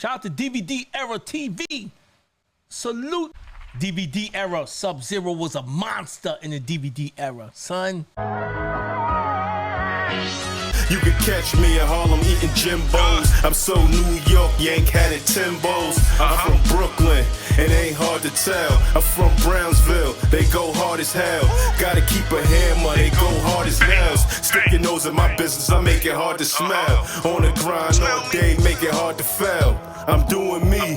Shout out to DVD Era TV. Salute. DVD Era. Sub-Zero was a monster in the DVD era, son. You can catch me in Harlem eating Jimbos. I'm so New York, Yank had it Timbos. I'm from Brooklyn, it ain't hard to tell. I'm from Brownsville, they go hard as hell. Gotta keep a hammer, they go hard as nails. Stick your nose in my business, I make it hard to smell. On the grind all day, make it hard to fail. I'm doing me,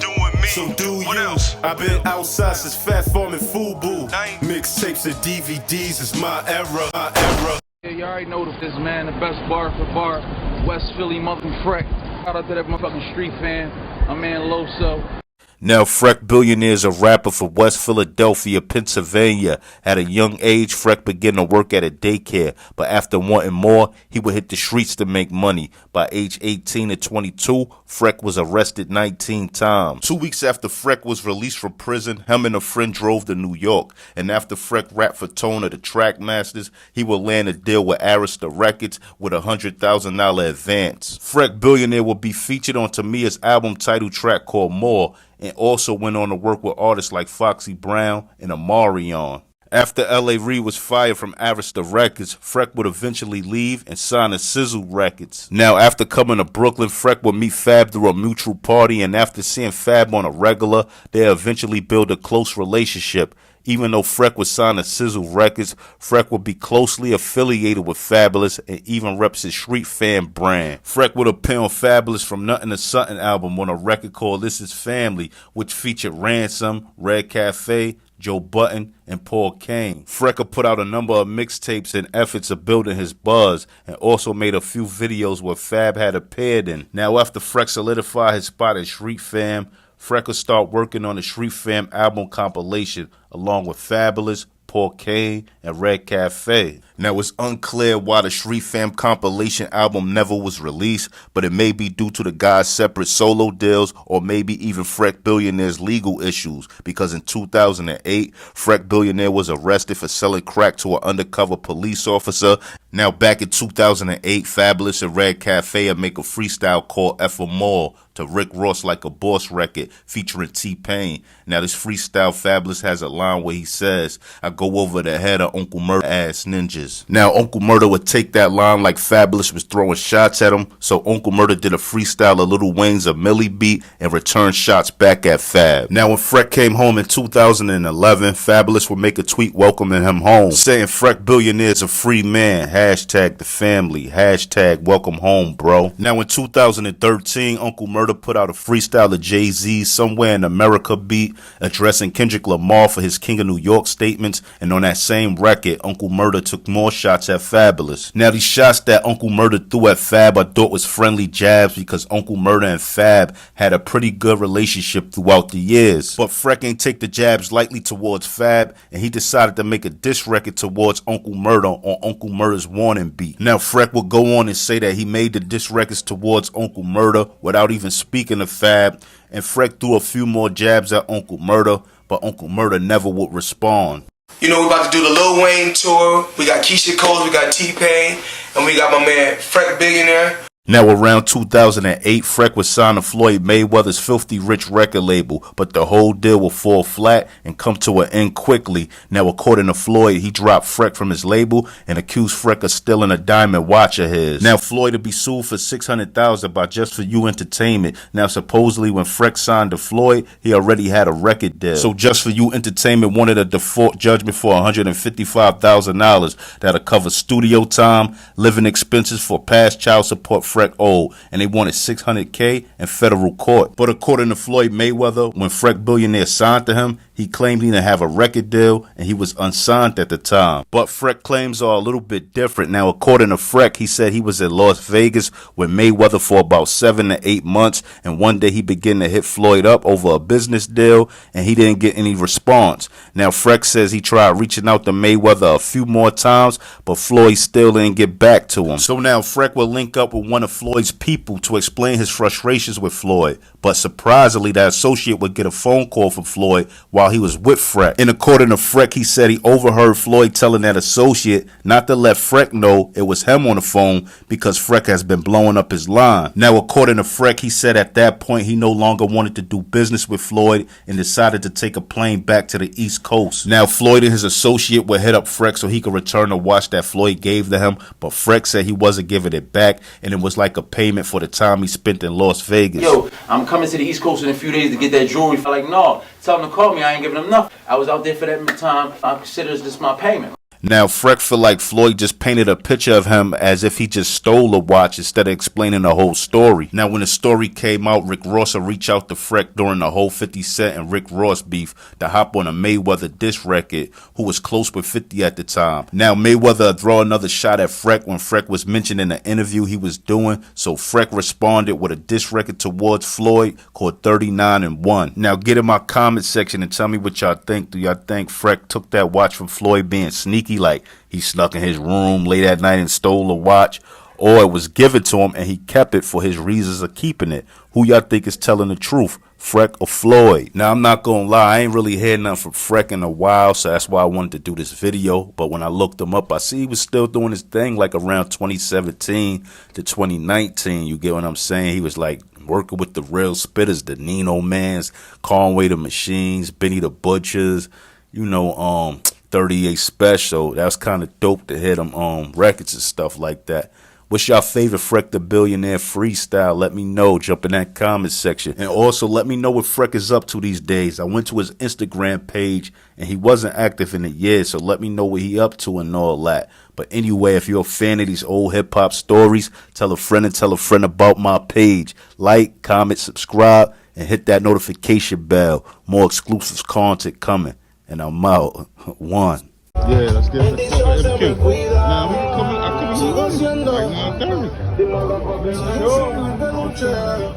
so do you. I've been outside since Fat Farm and Fubu. Mixtapes and DVDs is my era, my era. Yeah, you already know this, man, the best bar for bar, West Philly, motherfucking Freck. Shout out to that motherfucking street fan, my man Loso. Now, Freck Billionaire is a rapper from West Philadelphia, Pennsylvania. At a young age, Freck began to work at a daycare, but after wanting more, he would hit the streets to make money. By age 18 to 22, Freck was arrested 19 times. 2 weeks after Freck was released from prison, him and a friend drove to New York, and after Freck rapped for Tone of the Trackmasters, he would land a deal with Arista Records with a $100,000 advance. Freck Billionaire will be featured on Tamia's album title track called More, and also went on to work with artists like Foxy Brown and Amarion. After L.A. Reid was fired from Arista Records, Freck would eventually leave and sign to Sizzle Records. Now, after coming to Brooklyn, Freck would meet Fab through a mutual party, and after seeing Fab on a regular, they eventually build a close relationship. Even though Freck was signed to Sizzle Records, Freck would be closely affiliated with Fabulous and even reps his Street Fam brand. Freck would appear on Fabulous From Nothing to Something album on a record called This Is Family, which featured Ransom, Red Cafe, Joe Button, and Paul Kane. Freck put out a number of mixtapes in efforts of building his buzz, and also made a few videos where Fab had appeared in. Now, after Freck solidified his spot at Street Fam, Freck would start working on the Street Fam album compilation, along with Fabulous, Paul Kane, and Red Cafe. Now, it's unclear why the Street Fam compilation album never was released, but it may be due to the guy's separate solo deals, or maybe even Freck Billionaire's legal issues, because in 2008, Freck Billionaire was arrested for selling crack to an undercover police officer. Now, back in 2008, Fabulous and Red Cafe would make a freestyle called F More to Rick Ross Like a Boss record featuring T-Pain. Now, this freestyle Fabulous has a line where he says, "I go over the head of Uncle Murda ass ninjas." Now, Uncle Murda would take that line like Fabulous was throwing shots at him, so Uncle Murda did a freestyle of Lil Wayne's A Millie beat and returned shots back at Fab. Now, when Freck came home in 2011, Fabulous would make a tweet welcoming him home, saying Freck Billionaire is a free man, hashtag the family, hashtag welcome home, bro. Now, in 2013, Uncle Murda put out a freestyle of Jay-Z's Somewhere in America beat addressing Kendrick Lamar for his King of New York statements, and on that same record, Uncle Murda took more shots at Fabulous. Now, these shots that Uncle Murda threw at Fab I thought was friendly jabs because Uncle Murda and Fab had a pretty good relationship throughout the years. But Freck ain't take the jabs lightly towards Fab, and he decided to make a diss record towards Uncle Murda on Uncle Murda's Warning beat. Now, Freck would go on and say that he made the diss records towards Uncle Murda without even speaking to Fab, and Freck threw a few more jabs at Uncle Murda, but Uncle Murda never would respond. You know, we about to do the Lil Wayne tour. We got Keisha Cole, we got T-Pain, and we got my man Freck Billionaire. Now, around 2008, Freck was signed to Floyd Mayweather's Filthy Rich record label, but the whole deal will fall flat and come to an end quickly. Now, according to Floyd, he dropped Freck from his label and accused Freck of stealing a diamond watch of his. Now, Floyd will be sued for $600,000 by Just For You Entertainment. Now, supposedly, when Freck signed to Floyd, he already had a record deal. So Just For You Entertainment wanted a default judgment for $155,000 that'll cover studio time, living expenses for past child support Freck owed, and they wanted $600K in federal court. But according to Floyd Mayweather, when Freck Billionaire signed to him, he claimed he didn't have a record deal and he was unsigned at the time. But Freck claims are a little bit different. Now, according to Freck, he said he was in Las Vegas with Mayweather for about 7 to 8 months, and one day he began to hit Floyd up over a business deal and he didn't get any response. Now, Freck says he tried reaching out to Mayweather a few more times, but Floyd still didn't get back to him. So now Freck will link up with one one of Floyd's people to explain his frustrations with Floyd, but surprisingly, that associate would get a phone call from Floyd while he was with Freck. And according to Freck, he said he overheard Floyd telling that associate not to let Freck know it was him on the phone because Freck has been blowing up his line. Now, according to Freck, he said at that point he no longer wanted to do business with Floyd and decided to take a plane back to the East Coast. Now, Floyd and his associate would hit up Freck so he could return the watch that Floyd gave to him, but Freck said he wasn't giving it back and it was like a payment for the time he spent in Las Vegas. Yo, I'm coming to the East Coast in a few days to get that jewelry. I'm like, no, tell them to call me. I ain't giving them nothing. I was out there for that time. I consider this my payment. Now, Freck feel like Floyd just painted a picture of him as if he just stole the watch instead of explaining the whole story. Now, when the story came out, Rick Ross would reach out to Freck during the whole 50 Cent and Rick Ross beef to hop on a Mayweather diss record, who was close with 50 at the time. Now, Mayweather would throw another shot at Freck when Freck was mentioned in the interview he was doing, so Freck responded with a diss record towards Floyd called 39 and 1. Now, get in my comment section and tell me what y'all think. Do y'all think Freck took that watch from Floyd being sneaky, like he snuck in his room late at night and stole a watch, or it was given to him and he kept it for his reasons of keeping it? Who y'all think is telling the truth, Freck or Floyd? Now, I'm not gonna lie, I ain't really heard nothing from Freck in a while, so that's why I wanted to do this video. But when I looked him up, I see he was still doing his thing like around 2017 to 2019. You get what I'm saying? He was like working with the real spitters, the Nino Mans, Conway the Machines, Benny the Butchers, you know, 38 Special. That's kind of dope to hit them records and stuff like that. What's your favorite Freck the Billionaire freestyle? Let me know. Jump in that comment section. And also let me know what Freck is up to these days. I went to his Instagram page and he wasn't active in a year, so let me know what he up to and all that. But anyway, if you're a fan of these old hip-hop stories, tell a friend and tell a friend about my page. Like, comment, subscribe, and hit that notification bell. More exclusive content coming. And I'm out. One. Yeah, let's get the fucking MQ. Nah, we can come in. I come in like 9:30.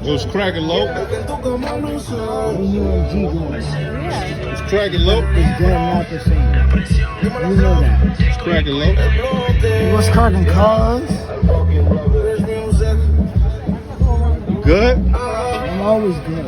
It was cracking low. It's cracking low. It's dead not the same. You know that. It's cracking low. What's cracking, cuz? Good? I'm always good.